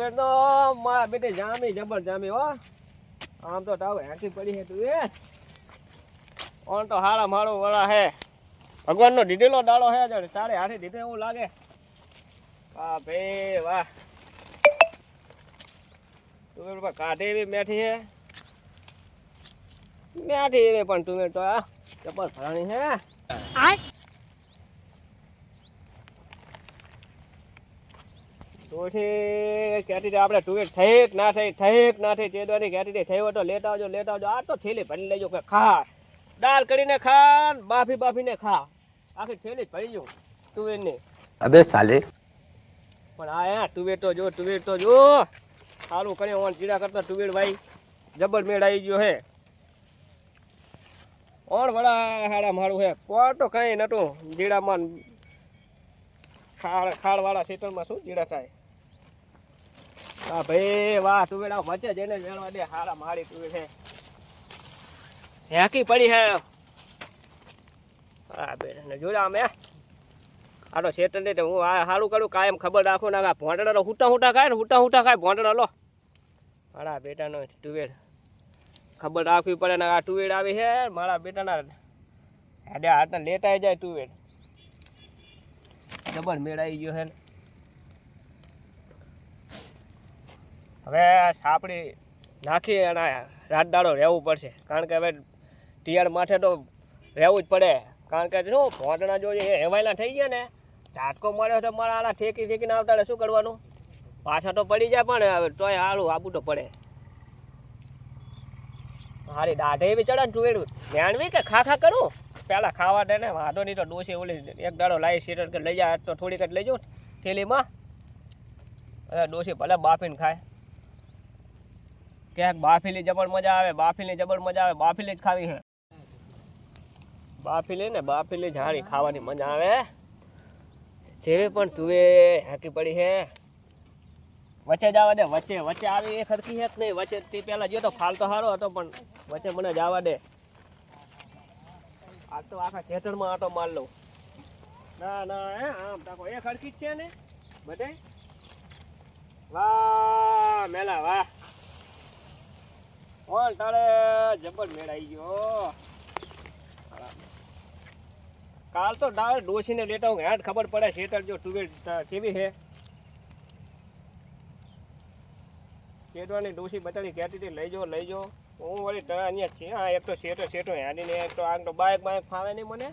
તુવેર તો મારા બેટે જામી જબર જામી હો આમ તો ટાવ હેઠી પડી હે તુવેર ઓન તો હારા મારો વળા હે ભગવાનનો દીધેલો ડાળો હે જણ તારે હાથે દીધે એવું લાગે વાહ ભાઈ વાહ તુવેર પર કાઢે એવી મેઠી હે મેઠી એવી પણ તુવેર તો આ જબર ભરાણી હે ડોશી કહેતી આપણે તુવેર થઈ ના થઈ ચેદવાની કહેતી થઈ હોય તો લેતા આવજો આ તો થેલી ભરી લેજો કે ખા દાળ કરીને ખા બાફીને ખા આખી થેલી ભરી જો તુવેરની અબે સાલે પણ આ યાર તુવેર તો જો સારું કરે ઓન જીરા કરતા તુવેર ભાઈ જબર મેળ આવી ગયો હે ઓણ વડા હાડા મારું હે કોણ તો કઈ નતું જીરામાં ખાળવાળા ખેતરમાં શું જીરા થાય હા ભાઈ વાહ તુવેર વચ્ચે જઈને મેળવા દે હાડા મારી તુવેર છે હેકી પડી હે હા બેન જોડા અમે આ તો શેતર દે હું આ સારું કરું કાયમ ખબર રાખું ના ભોંડડા હુટા ખાય ને હુટા ખાય ભોંડડા લો મારા બેટાનો તુવેર ખબર રાખવી પડે ને આ તુવેર આવી છે મારા બેટાના હાડે હાથના લેતા જાય તુવેર જબર મેળ આવી ગયો છે હવે સાપડી નાખી અને રાત દાડો રહેવું પડશે કારણ કે હવે ટિયાળ માથે તો રહેવું જ પડે કારણ કે શું ભોંડણા જો હેવાયેલા થઈ ગયા ને ઝાટકો મળ્યો તો મારા આલા ઠેકીને આવતા શું કરવાનું પાછા તો પડી જાય પણ તોય હાલું આપવું તો પડે હારી દાઢે એવી ચડે ને તુવેર મેણવી કે ખા કરું પહેલાં ખાવા દે ને વાંધો નહીં તો ડોસી ઓલી એક દાડો લાવી સીટર કે લઈ જાય તો થોડીક જ લઈ જાઉં થેલીમાં ડોસી ભલે બાફીને ખાય ક્યાંક બાફીલી જબર મજા આવે બાફીલી જ ખાવી છે બાફીલી જ હારી ખાવાની મજા આવે જેવી પણ તુવેર હાકી પડી છે વચ્ચે જવા દે વચ્ચે આવી એ ખરખી છે નહીં વચ્ચે તે પહેલાં ગયો તો ફાલ તો સારો હતો પણ વચ્ચે મને જવા દે આ તો આખા ખેતરમાં આટો માર લઉં ના હે આમ તાકો એ ખરખી જ છે ને બધે વાહ મેલા વાહ ઓલ તારે જબર મેળાઈ ગયો કાલ તો ડાળ ડોસીને લેતા હું હેઠ ખબર પડે શેતર જો તુવેર કેવી છે શેતવાની ડોસી બતાડી કહેતી હતી લઈ જો હું વળી તને અહીંયા છે હા એક તો શેટો હેડીને એક તો આમ તો બાઇક ફાવે નહીં મને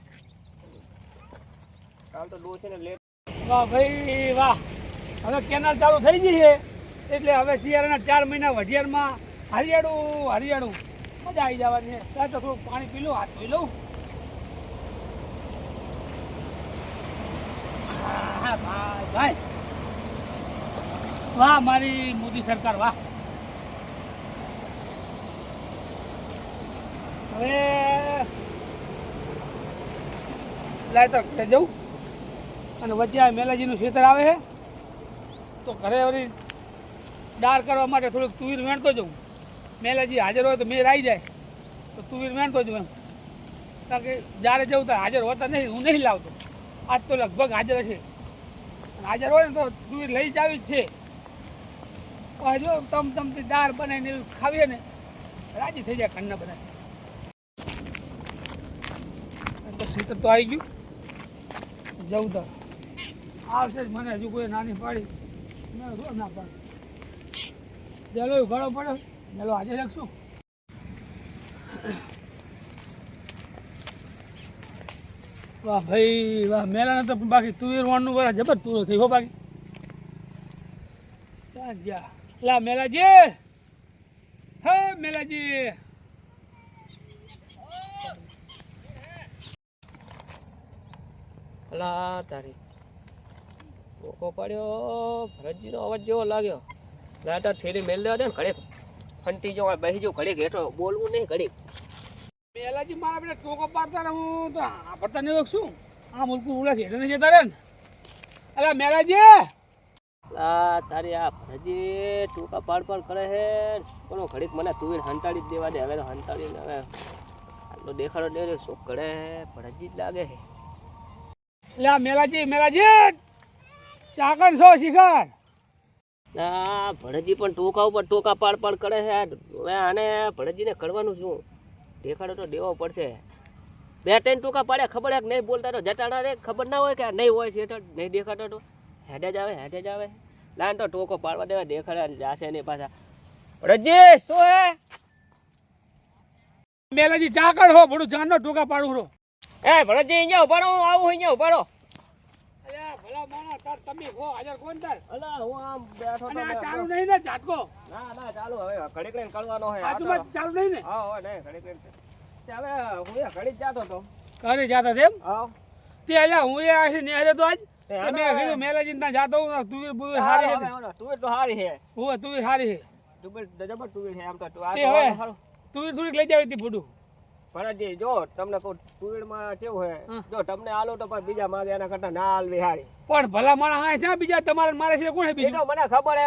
કાલ તો ડોસીને લેટ વાહ ભાઈ વાહ હવે કેનાલ ચાલુ થઈ ગઈ છે એટલે હવે શિયાળાના 4 મહિના વઢિયારમાં હરિયાળું મજા આવી જવાની છે ત્યાં તો થોડું પાણી પી લઉં હાથ ધોઈ લઉં હા ભાઈ વાહ મારી મોદી સરકાર વાહ હવે લાય તો જવું અને વચ્ચે આ મેલાજીનું ખેતર આવે છે તો ઘરે વળી દાળ કરવા માટે થોડુંક તુવેર વેણતો જવું મેલાજી હાજર હોય તો મેર આવી જાય તો તુવેર વેણતો જવું એમ કારણ કે જ્યારે જવું ત્યારે હાજર હોતા નહીં હું નહીં લાવતો આજ તો લગભગ હાજર હશે હાજર હોય ને તો તુવેર લઈ જ આવી જ છે જો તમથી દાળ બનાવીને ખાવીએ ને રાજી થઈ જાય ઘરના બધા ખેતર તો આવી ગયું જવું તો આવશે જ મને હજુ કોઈ નાની પાડી ના પાડી ચાલો ઘણો પડ્યો ચાલો આજે રાખશું વાહ ભાઈ વાહ મેલાને તો બાકી તુવેર વાણનું બરા જબર તુરો થઈ હો બાકી જા લા મેલાજી હા મેલાજી અલા તારી કોકો પડ્યો ફરજીનો અવાજ જેવો લાગ્યો ના તાર થેલી મેલ દેવા દે ને ઘડીક ફંટી જો બેસી જો ઘડીક હેઠો બોલવું નહીં ઘડીક મેલાજી મારા પેલા ટોકો પાડતા ને હું તો પતા નહીં શું આ મુલકું ઉલા છે એટલે જતા રહે ને અલા મેલાજી તારી આ ફરજી ટૂંકા પાડ કરે છે કોનો ઘડીક મને તુવેર હંતાડી જ દેવા દે હવે તો હંતાડીને હવે આટલો દેખાડો દે શોખ કરે ફરજી જ લાગે છે લા મેલાજી ચાકણ છો શિખર આ ભરતજી પણ ટોકા ઉપર ટોકા પાડ કરે છે. હવે આને ભરતજીને કરવાનું શું? દેખાડો તો દેવો પડશે. બે ત્રણ ટોકા પાડ્યા, ખબર છે કે નહીં બોલતા તો જટાડા રે, ખબર ના હોય કે આ નહીં હોય છે તો નહીં દેખાડો તો હેડે જ આવે. લાન તો ટોકો પાડવા દેવા, દેખાડે જાશે નહીં પાછા. ભરતજી શું હે? મેલાજી ચા કાઢો, ભડું ચાનો ટોકા પાડું રો. એ ભરતજી અહીંયા ઉભારો, હું આવું અહીંયા ઉભારો. અલ્યા ભલા માણા તાર તમે હો હાજર કોણ તાર? અલા હું આમ બેઠો અને આ તો ચાલુ નહીં ને ઝાટકો? ના ચાલુ હવે ઘડીક લઈને કરવાનો છે. આજુબાજુ ચાલુ નહીં ને? હા હોય નહીં ઘડીક લઈને. હવે હું એ ઘડી જ જાતો હતો. ઘરે જાતા તેમ? હા તે અલ્યા હું એ આથી ને હરે તો આજ તે તે મેં કીધું મેલાજી ત્યાં જાતો હું તુવેર બુવેર હારી હે. તુવેર તો હારી છે. હું તુવેર હારી હે. તુવેર જબર તુવેર છે આમ તો. આ તે તો હવે હારું. તુવેર થોડીક લઈ જાવી હતી ફોટું. ભરતજી જો તમને કહું તુવેરમાં કેવું છે, હા. જો તમને આલો તો પણ બીજા માગે એના કરતા ના આલવી હારી. પણ ભલા માણા હા છે બીજા તમારે મારે છે કોણ હે એ બીજું? તો મને ખબર હે,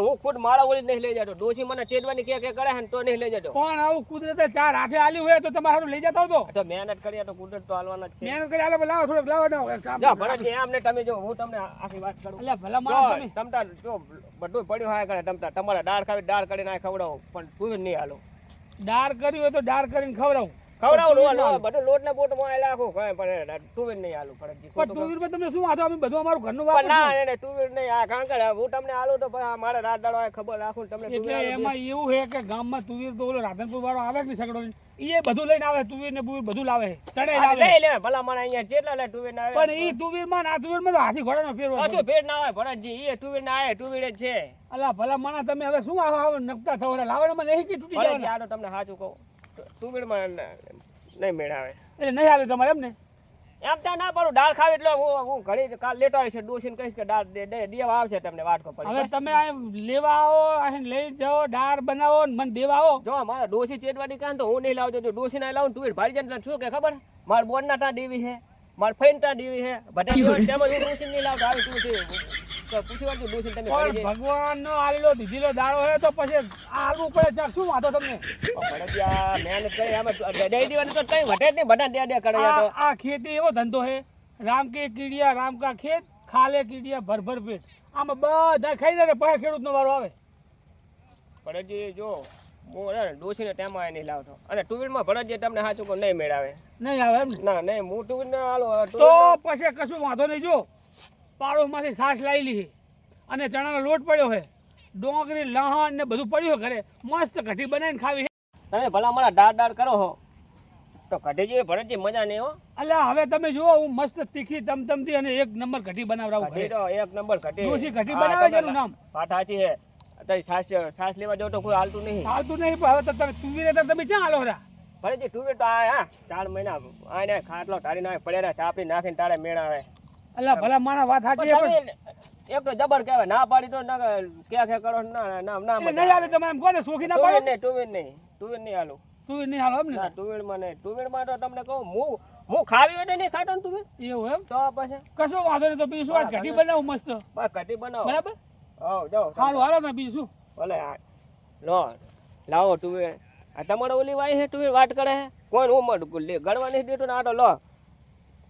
હું ખુદ માળા ઓલી નહીં લઈ જતો. ડોશી મને ચેડવાની કે કરે છે ને તો નહીં લઈ જતો. પણ આવું કુદરતે ચાર હાથે આલ્યું હોય તો તમારે હારું લઈ જતા હો તો મહેનત કરીએ તો કુદરત તો હાલવાના જ છે. મહેનત કરી આલે લાવો થોડોક લાવો દો એક સાપ. જો ભરતજી આમ ને તમે જો હું તમને આખી વાત કરું. અલ્યા ભલા માણા તમે તમતા જો બધું પડ્યું હોય કરે તમતા તમારે દાળ ખાવી દાળ કરીને આ ખવડાવો પણ તુવેર નહીં હાલો. ડાર કર્યું હોય તો ડાર કરીને ખવડાવું. ખવડાવું બધું લોટ ને બોટ માં રાખું કઈ પણ તુવેર નહીં હાલું ભરતજી. પણ તુવેર માં તમને શું વાંધો? અમે બધું અમારું ઘરનું પણ વાપરું ના એને તુવેર નહીં આ કારણ કે હું તમને આલું તો પછી મારે રાત દાડો આ ખબર રાખું ને તમને એટલે તુવેર આલું. એમાં એવું છે કે ગામમાં તુવેર તો ઓલો રાધનપુર વાળો આવે કે સગડો એ બધું લઈને આવે, તુવેર ને બુવેર બધું લાવે, ચણે આ લાવે. લઈ લે ભલા મને અહીંયા જેટલા લે તુવેર ના પણ એ તુવેર માં ના તુવેર માં તો હાથી ઘોડાનો ફેર હોય. કશું ભેટ ના હોય ભરતજી. એ તુવેર ના આવે તુવેર જ છે. અલા ભલા માણા તમે હવે શું આવો નકતા થવો લાવવામાં નહીં કે તૂટી ભરતજી જવાના? આ તો તમને સાચું કહું તુવેર માં નહીં મેળાવે. એટલે નહીં હાલે તમારે એમ ને? એમ ત્યાં ના પાડું દાળ ખાવી એટલે હું ઘડી કાલ લેતો આવીશ ડોસીને કહીશ કે દાળ દેવા આવશે તમને વાટકો હવે પડી. તમે અહીં લેવા આવો, અહીં લઈ જાઓ, ડાર બનાવો ને મને દેવા આવો. જો મારા ડોસી ચેડવાની કાન તો હું નહીં લાવતો. જો ડોસી ના લાવું તુવેર ભારી જાય શું કે ખબર? મારા બોન ના ટા દેવી છે, મારા ફઈન ટા દેવી છે, બધા દેવા તેમાં હું ડોસી નહીં લાવતો. આવી તું છે પૂછી વાળજો ડોસી તમે પણ ઘડી ભગવાન નો આલેલો દીધેલો દાડો હે તો પછી આ હાલવું પડે છે. શું વાંધો તમને? ભરતજી આ મહેનત કરી આમાં દઈ દેવાની તો કઈ વટે જ નહીં. બધા દે કરે તો આ ખેતી એવો ધંધો હે, રામ કે કીડિયા રામ કા ખેત, ખાલે કીડિયા ભર ભર પેટ. આમાં બધા ખાઈ જાય ને પછી ખેડૂતનો વારો આવે. ભરતજી જો હું ડોસીને ટેમાં નહીં લાવતો અને ટુવીલમાં ભરતજી તમને સાચું કહું નહીં મેળાવે. નહીં આવે એમ ને? ના નહીં હું ટુવીલ ના હાલો તો પછી કશું વાંધો નહીં. જો પાડોશમાંથી છાશ લાવેલી છે અને ચણાનો લોટ પડ્યો છે, ડોંગરી લહણ ને બધું પડ્યું છે ઘરે, મસ્ત કઢી બનાવીને ખાવી છે. તમે ભલા મારા દાળ કરો હો તો કઢી જેવી ભરતજી મજા નહીં હો. અલ્યા હવે તમે જુઓ હું મસ્ત તીખી તમતમથી અને એક નંબર કઢી બનાવરાવું કઢી ઘરે. તો એક નંબર કઢી. ડોસી કઢી હા, બનાવે છે તમે એનું નામ. વાત સાચી છે. અત્યારે છાશ લેવા જાવ તો કોઈ હાલતું નહીં. ચાલતું નહીં પણ હવે તો તમે તુવેર હતા તમે ક્યાં હાલો રા? ભરતજી ટુવીલ તો આ હા 4 મહિના આને ખાટલો ટાળી નાખે પડ્યા ચાપી નાખીને તારે મેળાવે. અલ્યા ભલા માણા વાત સાચી છે પણ એક તો જબર કહેવાય ના પાડી તો ના ક્યાં કરો ના ના ના એ નહીં હાલે તમે એમ કોને શોખી ના પાડો? ટુવીલ નહીં હાલું. તુવેર નહીં હાલો એમ ને? ના ટુવીલમાં નહીં. ટુવીલમાં તો તમને કહું હું ખાવી હોય તો નહીં ખાતો ને ટુવીલ એવું એમ? તો પછી કશો વાંધો નહીં. તો બીજું શું, આજ કઢી બનાવું મસ્ત, બસ કઢી બનાવો. બરાબર? હો જાઓ સારું હાલો ને બીજું શું? ભલે લો લાવો ટુવીલ. આ તમારે ઓલી વાય છે ટુવીલ વાટ કરે છે કોઈ હું ગળવા નહીં દેતો ને આ તો લો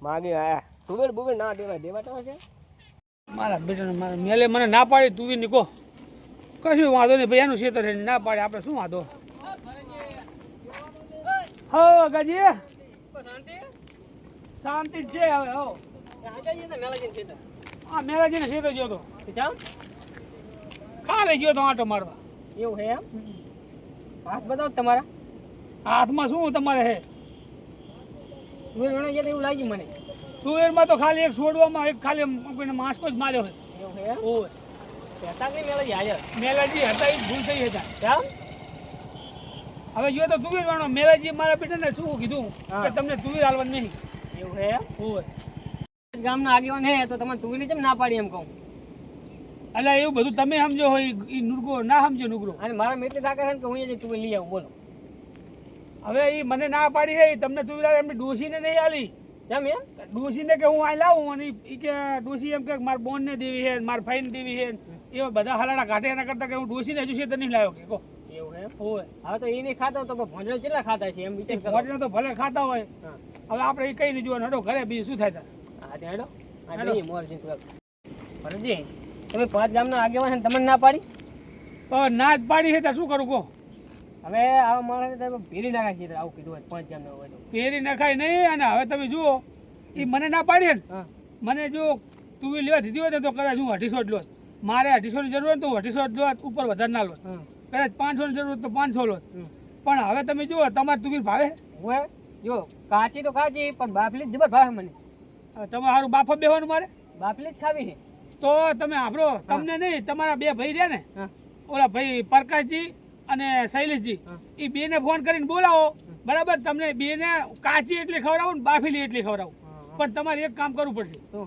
માગી આયા ટુવીલ બુવીલ ના દેવા તો છે. મારા બેટાને મારા મેલે મને ના પાડી તુવેર ની કહો કશું વાંધો નહીં ભાઈ, એનું ખેતર છે ના પાડે આપણે શું વાંધો? હો ગાજી શાંતિ જ છે હવે. હો હા મેલાજીને ખેતર ગયો તો, ખાલી ગયો તો આંટો મારવા. એવું છે એમ? હાથ બતાવો તમારા હાથમાં શું તમારે હે? એવું લાગ્યું મને. તુવેરમાં તો ખાલી એક છોડવામાં એક ખાલી કોઈને માસ્કો જ માર્યો છે. એવું છે એમ? ઓય કહેતા નહીં મેળા હાજર મેલાજી હતા એ ભૂલ થઈ હતા. કેમ? હવે જો તો તુવેર વાળો મેલાજી મારા બેટાને શું કીધું હા. કે તમને તુવેર હાલવાનું નહીં. એવું છે એમ? ઓય ગામના આગેવાન હે તો તમારે તુવેરની કેમ ના પાડી એમ કહું? અલ્યા એવું બધું તમે સમજો હોય એ નુરગો ના સમજો નુગરો. અને મારા મિત્ર થાકે છે ને કે હું એ તુવેર લઈ આવું બોલો. હવે એ મને ના પાડી છે તમને તુવેર એમને ડોસીને નહીં આલી. કેમ એમ? ડોસીને કે હું અહીં લાવું અને એ કે ડોસી એમ કે મારા બોનને દેવી છે મારા ફાઈને દેવી છે એવા બધા હલાડા કાઢે એના કરતા કે હું ડોસીને હજુ છે તો નહીં લાવ્યો કે કહો. એવું છે એમ? ઓય હવે તો એ નહીં ખાતો તો ભોંજળ કેટલા ખાતા છે એમ વિચાર કરો. હોટલ તો ભલે ખાતા હોય, હા. હવે આપણે એ કઈ નહીં જોવાનું. હડો ઘરે બીજું શું થાય તાર? હા તે હેડો. આ હેડો. નહીં મોર છે તું. ભરતજી તમે 5 ગામના આગેવાન છે ને તમને ના પાડી? તો ના જ પાડી છે તો શું કરું કહો? હવે આવા માણસને તમે ભેરી નાખા છે આવું કીધું હોય 5 ગામના હોય તો. ફેરી નખાય નહીં. અને હવે તમે જુઓ એ મને ના પાડી ને, હા મને જો તું લેવા દીધી હોય ને તો કદાચ હું 250 જ લોત. મારે 250 ની જરૂર હોય ને તો 250 લોત, ઉપર વધારે ના લોત. હા કદાચ 500 ની જરૂર હોય તો 500 લોત. હમ. પણ હવે તમે જુઓ તમારે તુવેર ભાવે? હોય જો કાચી તો કાચી પણ બાફલી જ જબર ભાવે મને. હવે તમારું બાફા બેવાનું મારે બાફલી જ ખાવી છે. તો તમે સાંભળો, તમને નહીં, તમારા 2 ભાઈ રહ્યા ને, હા ઓલા ભાઈ પ્રકાશજી અને શૈલેષજી, હા. એ બેને ફોન કરીને બોલાવો. બરાબર, તમને બેને કાચી એટલી ખવડાવું ને બાફેલી એટલી ખવડાવું. પણ તમારે એક કામ કરવું પડશે. શું?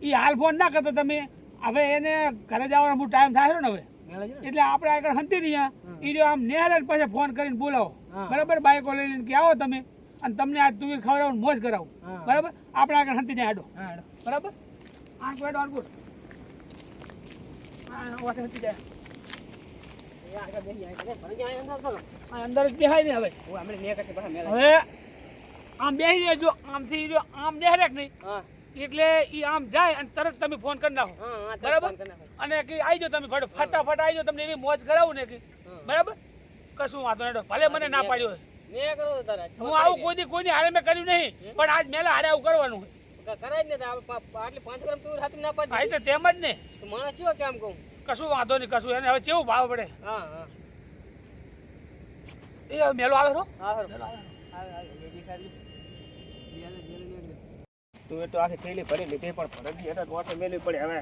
એ હાલ ફોન ના કરતો તમે. હવે એને ઘરે જવાનો બહુ ટાઈમ થાય છે ને હવે, મેળા છે ને? એટલે આપણે આગળ હંતી રહ્યા. એ જો આમ નેહરે જ પછી ફોન કરીને બોલાવો. હા. બરાબર, બાઈકો લઈને કે આવો તમે, અને તમને આ તુવેર ખવડાવું ને મોજ કરાવું. હા. બરાબર, આપણે આગળ હંતી જાય આડો. હા હેડો. બરાબર, આંખ વાડો આંખ વાટે હંતી જાય. એ આગળ બેસી જાય છે. ભરી જાય અંદર ચાલો. આ અંદર જ બેહાય ને હવે. હું હમણાં ને કરતી પાછા મેળા. હવે આમ બેસી રહેજો, આમથી જો આમ બેહરે કે નહીં, હા એટલે એ આમ જાય અને તરત તમે ફોન કરી નાખો. હા હા બરાબર? કરી નાખો. અને કે આવી જાઓ તમે ફટાફટ આવી જાઓ, તમને એવી મોજ કરાવું ને કે. હા. બરાબર, કશું વાંધો નહીં. ભલે મને ના પાડ્યો હોય, મેં કરો તો તારા હું આવું કોઈની હારે મેં કર્યું નહીં, પણ આજ મેલા હારે આવું કરવાનું હોય. કરાય જ ને આટલી 5 ગ્રામ તુવેર હાથી ના હા, પાડી. એટલે તેમ જ ને. તો માણસ ચિયો કેમ કહું? કશું વાંધો નહીં, કશું. એને હવે કેવું ભાવ પડે હા હા એ હવે મેલો આવે છો. હા હરો. તું તો આખી થેલી ભરી લીધી પણ ભરતજી એટલે વોટર મેળવી પડે. હવે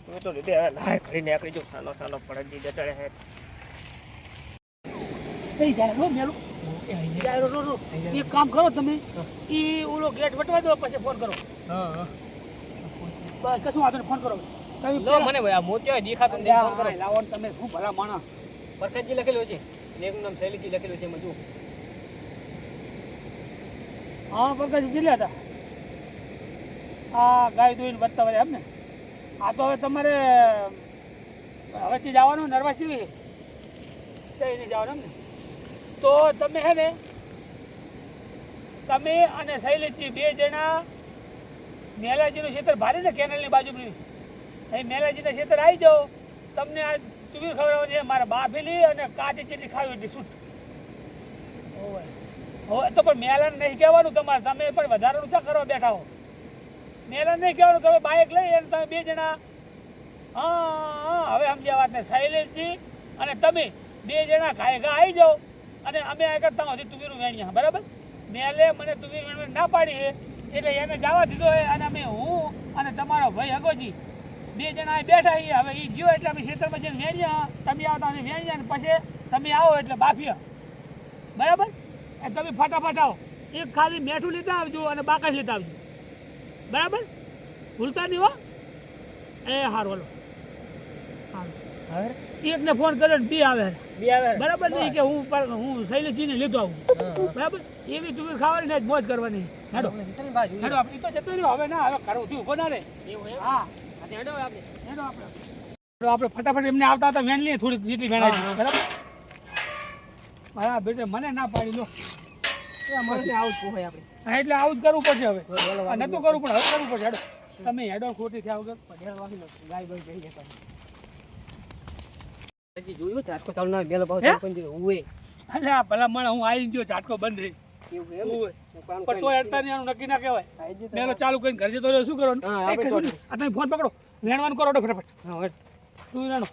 તું તો લીધે હવે લાય કરી નીકળી જો સાનો સાનો ભરતજી જટડે હે. થઈ જાય રો મેલો. જાય રો રો રો. એક કામ કરો તમે, એ ઓલો ગેટ વટવા દો પછી ફોન કરો. હા હા બસ કશું વાંધો નહીં, ફોન કરો. તમે લો મને ભાઈ આ મોતિયો દેખાતો ને ફોન કરો. લાવો ને તમે, શું ભલા માણસ. પ્રકાશજી લખેલું છે ને એકનું નામ શૈલીજી લખેલું છે એમાં જો. હા પ્રકાશજી ચીલ્યા હતા. આ ગાય દોઈને વધતા હોય એમ ને. આ તો હવે તમારે હવેથી જવાનું, નરવા ચીવી જઈને જવાનું એમ ને. તો તમે હે ને, તમે અને શૈલેષજી 2 જણા મેલાજીનું ખેતર ભારે ને કેનલની બાજુની, અહીં મેલાજીના ખેતર આવી જાઓ. તમને આ તુવેર ખવડાવવાની છે, મારે બાફેલી અને કાચી ચીટી ખાવી એટલી છૂટ. હવે તો પણ મેલાને નહીં કહેવાનું તમારે, તમે પણ વધારાનું ક્યાં કરવા બેઠા હો. મેલાને નહીં કહેવાનું, તમે બાઇક લઈ અને તમે 2 જણા. હા હા હવે સમજ્યા વાત ને. શૈલેષજી અને તમે 2 જણા ઘાય ઘા આવી જાઓ અને અમે આગળ ત્યાં સુધી તુવેરું વેણીયા. બરાબર, મેલે મને તુવેર વેણવાની ના પાડી છે એટલે એને જવા દીધો હોય. અને અમે હું અને તમારો ભાઈ હગોજી 2 જણા અહીં બેઠા છીએ. હવે એ જ્યો એટલે અમે ખેતરમાં જઈને વેણ્યા, તમે આવતા અને વેણ્યા, ને પછી તમે આવો એટલે બાફ્યા. બરાબર, એ તમે ફટાફટ આવો. એક ખાલી મેઠું લેતા આવજો અને બાકસ લેતા આવજો. બરાબર, ભૂલતા નહીં હો. એ હારું હાલો. હવે એકને ફોન કર્યો ને 2 આવે. બી આવે બરાબર નહીં કે હું શૈલેષજીને લીધો આવું. બરાબર, એવી તુવેર ખાવાની ને જ મોજ કરવાની. હેડો બાજુ હેડો, આપણે ઈ તો જતો રહ્યો. હવે ના, હવે ઘરથી ઊભો ના રહે. એવું એમ? હા હા તો હેડો આપણે. હેડો આપણે. તો આપણે ફટાફટ એમને આવતા હતા વેણ લઈએ, થોડીક જેટલી વેણાય. હા, હા. બરાબર, હા બેટે મને ના પાડી લો. મને આવું જ પોહાય આપણે. હા, એટલે આવું જ કરવું પડશે હવે. વેલો આ નતું કરવું પણ હવે કરવું પડશે. હેડો તમે હેડો, ખોટી થયા વગર હેડો વાગી લો. ગાય ભાઈ જઈ જતા. હજી જોયું છે આટકો ચાલુ ના મેલો ભાવ હે? ચાલુ કરી દીધો. ઉવે અલે આ ભલા મને હું આવી ગયો, ઝાટકો બંધ રહી. એવું એમ? ઓય. પણ પણ તો હેડતા નહીં, આનું નક્કી ના કહેવાય. કોઈ મેલો ચાલુ કરીને ઘર જતો રહ્યો, શું કરવાનું? હા, એ આપણે કશું નહીં. આ તમે ફોન પકડો, વેણવાનું કરો ફટાફટ. હા હવે તું વેણો.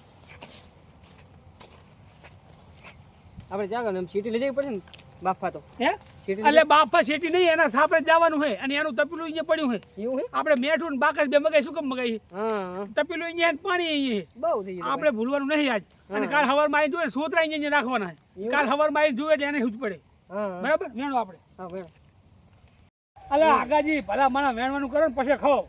આપણે જાગો ને એમ સીટી લઈ જવી પડે ને બાફા તો. હે સીટી એટલે બાપા શેટી નહીં, એના સાપે જવાનું હોય અને એનું તપેલું અહીંયા પડ્યું હોય. એવું હે? આપણે મેઠું ને બાકસ 2 મગાઈ, શું કામ મગાઈ? હા તપેલું અહીંયા ને પાણી અહીંયા. બહુ થઈ ગયું. આપણે ભૂલવાનું નહીં આજ. અને કાલ સવારમાં આવી જોઈએ, સોતરા અહીંયા રાખવાના. એવું? કાલ સવારમાં આવી જોઈએ એટલે એને જ પડે. હા બરાબર, વેણો આપણે. હા વેણ. અલે આગાજી ભલા માણા વેણવાનું કરો ને પછી ખાઓ.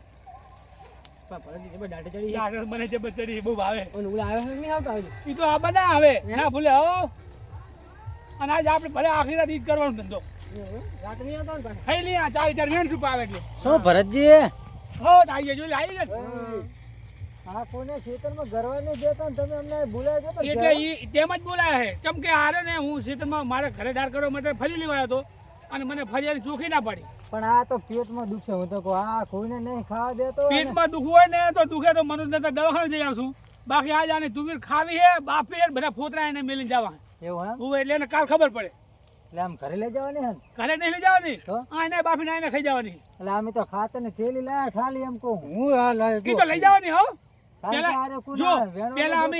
પણ ભરતજી જબર દાઢે ચડી યાર મને જે બચડી બહુ ભાવે. અને ઓલા આવ્યો છે કે નહીં આવતો આવજો. એ તો આ બના આવે ના ભૂલે હો. અને આજ આપણે ભલે આખી રાત ઈ જ કરવાનું ધંધો. રાત નહીં આવતો ને પાછા. ખાઈ લઈએ, આ 4 વેણ શું પાવે એટલે. શું ભરતજી હો આવીએ જોઈ આવી જાય. આ કોને ખેતરમાં ગરવા નહીં દેતા ને તમે અમને બોલાય છો તો એટલે ઈ તેમ જ બોલાયા છે. ચમ કે હારે ને હું ખેતરમાં મારે ઘરે ડાર કરવા માટે ફરી લેવાયો હતો અને મને ફરિયાની ચોખી ના પાડી. પણ આ તો પેટમાં દુખશે. હું તો કહું આ કોઈને નહીં ખાવા દેતો હોય ને. પેટમાં દુખવું હોય ને તો દુખે તો મનુષ્ય ને દવાખાને જઈ આવશું. બાકી આજ આને તુવેર ખાવી હે બાફી હે બધા ફોતરા એને મેલી જવા એવું એમ? હું એટલે એને કાલ ખબર પડે. એટલે આમ ઘરે લઈ જવાની હે ને? ઘરે નહીં લઈ જવાની તો? આને બાફીને આને ખાઈ જવાની. એટલે અમે તો ખાતર ને થેલી લાયા ખાલી એમ કહું. હું આ લાયો ઈ તો લઈ જવાની હો. કારણ કે પેલા આરે કોને જો વેણવા પેલા નતો. અમે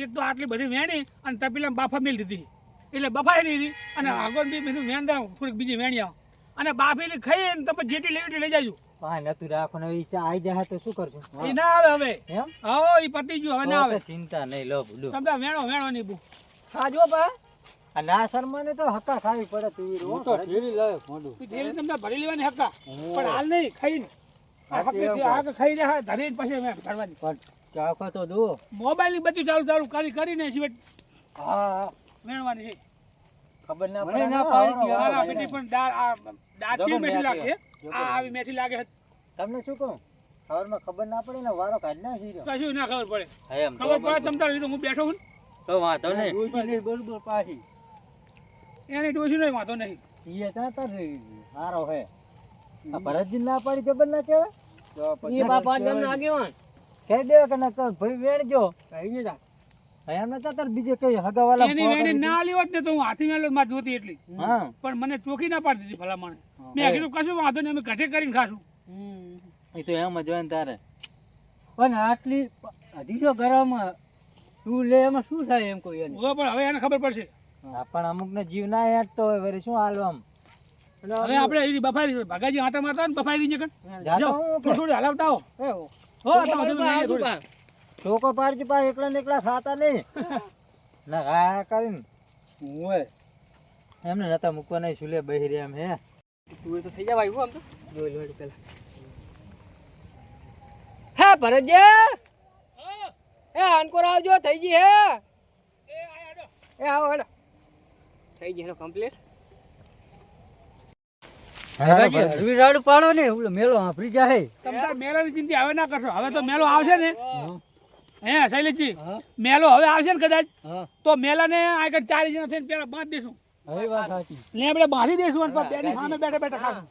એક તો આટલી બધી વેણી અને તપેલા બાફા મેલી દીધી એટલે બફાઈ લીધી અને આગળ બી બધું વેણતા થોડીક બીજી વેણી આવ અને બાફેલી ખાઈ ને તમે જેટલી લેવી એટલી લઈ જાજો. હા નતું રાખવાનું. હવે ઈ ચા આઈ જાય તો શું કરશું? એ ના આવે હવે. એમ? હો ઈ પતી ગયું હવે ના આવે. તો ચિંતા નહીં લો બોલું. તમે વેણો નહીં બુ. હા જો બા આ ના શર્માને તો હક્કા ખાવી પડે તુવેર. હું તો ઠેલી લાવ્યો મોઢું. તું થેલી તમને ભરી લેવાની હક્કા પણ હાલ નહીં ખાઈને આ હક્કે આ ખાઈ જાય ધરીને પછી મેં કરવાની. પણ ચાખો તો દો. મોબાઈલ ની બધું ચાલુ કરીને સિવાય હા વેણવાની છે. ખબર ના મને પડે. ના પાડી કે આ બેટી પણ દાળ કેવી મેઠી લાગે આ આવી મેઠી લાગે તમને શું કહું? ખબરમાં ખબર ના પડે ને વારો કાઢ ના હીરો. કશું ના ખબર પડે. એમ ખબર પડે તમ તારે હું બેઠો હું તો વાંધો નહીં. બરોબર પાછી એની ડોસી નહીં વાંધો નહીં. ઈએ ચાતા હારો હે. આ ભરતજી ના પાડી ખબર ના કેવાય. એ બાપા તમને આગેવાન કહી દે કે ના કર ભાઈ વેણજો. કઈ ને જા એમ નતા તાર બીજે કઈ હગાવાલા એની વેણી ના આલી હોત ને તો હું હાથી મેલો માર જોતી એટલી હા પણ મને ચોખી ના પાડી દીધી ભલા માણે. મેં કીધું કશું વાંધો નહીં અમે ઘટે કરીને ખાશું. એ તો એમ જ હોય ને તારે. પણ આટલી 250 ગ્રામ તું લે એમાં શું થાય એમ કોઈ એને? હવે પણ હવે એને ખબર પડશે. પણ અમુક ને જીવ ના હેઠતો હોય વળી શું હાલવા આમ? હવે આપણે એની બફાઈ ભાગાજી આટા મારતા ને બફાઈ દીજે કણ જાતો જાઓ હું કે? થોડી થોડી હલાવતા આવો. હો તમે લઈ થોડી. ચોકો પાડજી પા એકલા ને એકલા ખાતા નહીં. ના હા કરીને હોય એમને નતા મૂકવા નહીં સુલે બહી રહ્યા એમ હે. તું તો થઈ જવા આવ્યું આમ તો જોઈ લો પેલા હા ભરતજી એ આનકોર આવજો થઈ ગઈ હે એ આવો હેડો થઈ ગઈ હેડો કમ્પ્લીટ હળવી રાડું પાડો ને ઓલો મેલો આપડી જાય. તમ તાર મેલાની ચિંતા હવે ના કરશો. હવે તો મેલો આવશે ને હે શૈલેશજી મેલો હવે આવશે ને કદાચ તો મેલાને આગળ 4 જણા થઈને પેલા બાંધી દેશું. હવે વાત સાચી. ને આપણે બાંધી દેશું અને બેની સામે બેઠા બેઠા ખાશું.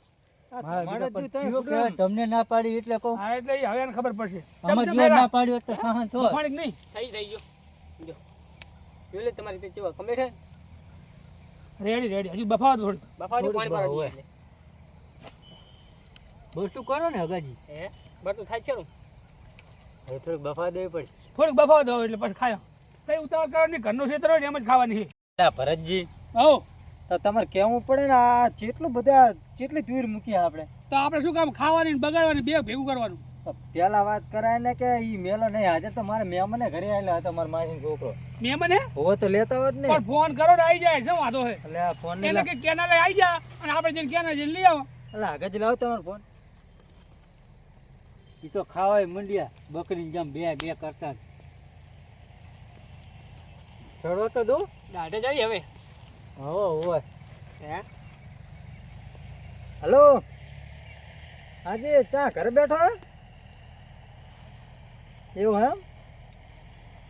તમને ના પાડી એટલે કહું. હા એટલે ઈ હવે એને ખબર પડશે. અમે જો ના પાડી હોત તો સહન તો બફાણી નહીં થઈ ગયો જો જોઈ લે તમારી રીતે કેવો કમ્પ્લીટ હે રેડી રેડી હજુ બફાવા દો થોડી. બફાવજો પાણી મારવા દઈએ બોલતું કરો ને હગાજી. હે બરતું થાય છે હવે થોડીક બફા દેવી પડશે. થોડીક બફાવા દો એટલે પછી ખાયો. કઈ ઉતાવળ કરવાની ઘરનું ક્ષેત્ર હોય ને એમ જ ખાવાની છે. ભરતજી હો તો તમારે કેવું પડે ને આ જેટલું બધા જેટલી તુર મૂકી આપણે તો આપણે શું કામ ખાવાની ને બગાડવાની બે ભેગું કરવાનું. પેલા વાત કરાય ને કે ઈ મેલો નહીં હાજર તો મારે મહેમાને ઘરે આવેલા હતા મારા માસી છોકરો. મહેમાન હે હોવો તો લેતા હોત ને. પણ ફોન કરો ને આવી જાય શું વાંધો છે? એટલે આ ફોન એટલે કે કેનાલે આવી જા અને આપણે જઈને કેનાલે જઈને લઈ આવો. એટલે આગળ લાવ તમારો ફોન. ઈ તો ખાવાય મંડ્યા બકરી જેમ બે બે કરતા. છોડો તો દો. દાઢે ચડી હવે હો હોય. હે હલો આજે ચા ઘરે બેઠો હે? એવું એમ?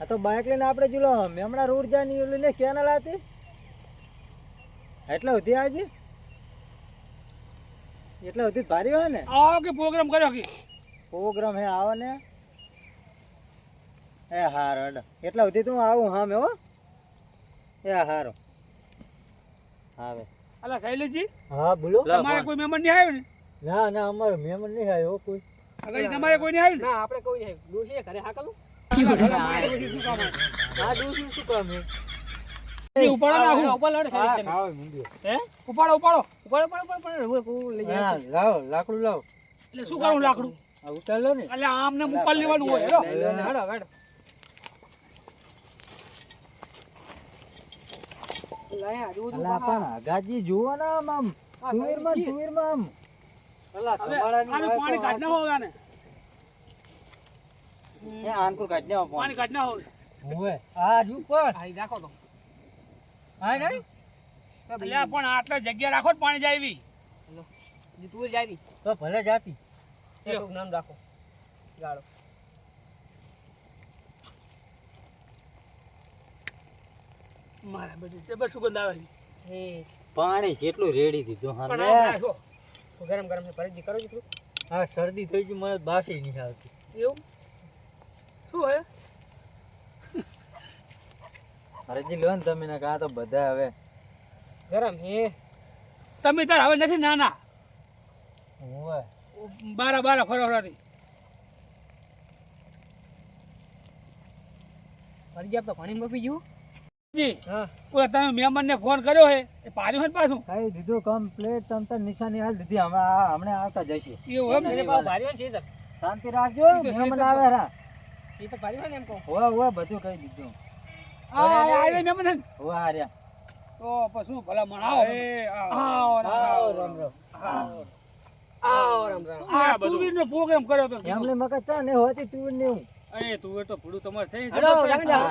આ તો બાઇક લઈને આપણે ચલો મેમણા રોડ જાય ને લઈને કેનાલ હતી એટલે હતી આજે એટલે હતી ભારી હોય ને આવો કે પ્રોગ્રામ કર્યો કે પ્રોગ્રામ હે આવો ને એ હારો એટલે હતી તું આવું હા મેં હો એ હારો હવે અલા શૈલેશજી હા બોલો તમારે કોઈ મહેમાન નહીં આવ્યો ને? ના ના અમારો મહેમાન નહીં આવ્યો કોઈ. અગર તમારે કોઈ નહીં આવ્યું ને? ના આપણે કોઈ નહીં દોશી ઘરે હાકલું આ દૂધ શું કામ હે? એ ઉપાડો નાખું. ઉપર લડે હા, સાહેબ ખાવા માંડ્યો. હે ઉપાડો ઉપાડો. ઉપર લઈ જાય હા, લાવો લાકડું લાવો. એટલે શું કરું લાકડું? આ ઉતાર લો ને. એટલે આમને મુકાલ લેવાનું હોય હેડો. હેડો હેડો લાયા દૂધ અલા પણ આગાજી જુઓ ને આમ આમ તુવેરમાં આમ. અલા હવે કમાડાની આનું વાત પાણી તો કાઢ નાખો હવે આને. એ આનકુર કાઢ દેવા પાણી કાઢ નાખો. હોવે આ જ ઉપર આઈ રાખો તો હા નહીં એટલે પણ આટલા જગ્યા રાખો ને પાણી જાય એવી. જે તું જાય ની તો ભલે જાતી. એક નામ રાખો ગાળો મારા બધી જબર સુગંધ આવે છે. હે પાણી જેટલું રેડી દીધું પણ હા આ નાખો. ગરમ ગરમ છે ફરીથી કરો છું હા શરદી થઈ ગઈ મને બાફી નહીં આવતી એવું શું હે હરજી લો ને તમે ને આ તો બધા હવે ગરમ હે તમે તાર હવે નથી નાના ઓય બારા ફરવાથી ફરજિયાત તો ઘણી મફી ગયું જી હા ઓલા તમે મહેમાનને ફોન કર્યો હે એ પાડ્યું હે પાછું ખાઈ દીધું કમ્પ્લીટ તમ તાર નિશાની હાલ દીધી હમણાં આવતા જશે એવું એમ એને પાવ ભાર્યો છે સર શાંતિ રાખજો ઈ તો મહેમાન છે તો. આવે રા એ તો ભાર્યો ને એમ કહું ઓય બધું કહી દીધું આવે મહેમાન હે ને? ઓય આ રહ્યા તો પછી ભલા મણાવો આવો રામ રામ આવો રામ રામ આ તુવીરનો પ્રોગ્રામ કર્યો તો એમને મગજ ચા ને હોતી તું ને હું એ તુવેર તો ભૂડું તમારે થઈ હેલો જાગે જાઓ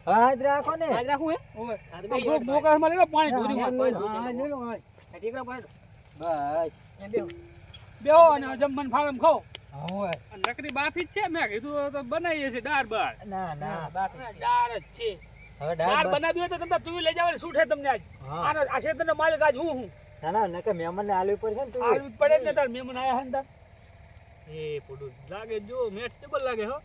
હા હાથ રાખો ને આજ રાખું હે ઓવે આ તો બે મોકામાં લેલો પાણી હા, ઢોર્યું હા, હોય. લઈ લો. ઠીકરા પડે બસ એમ બેહો બેહો અને જમવાનું ફાવે એમ ખાઓ હા ઓય અને નકરી બાફી જ છે મેં કીધું તો બનાવીએ છે દાળ બાર ના ના દાળ જ છે હવે દાળ દાળ બનાવી હોય તો તમે તુવેર લઈ જવાની છૂટ હે તમને આજ હા આનો આ ક્ષેત્રનો માલિક આજ હું ના ના નકે મહેમાન ને આલવી પડશે ને તું આવું જ પડે જ ને તાર મહેમાન આયા હે ને તાર એ પડું લાગે જો મેચ ડબલ લાગે હો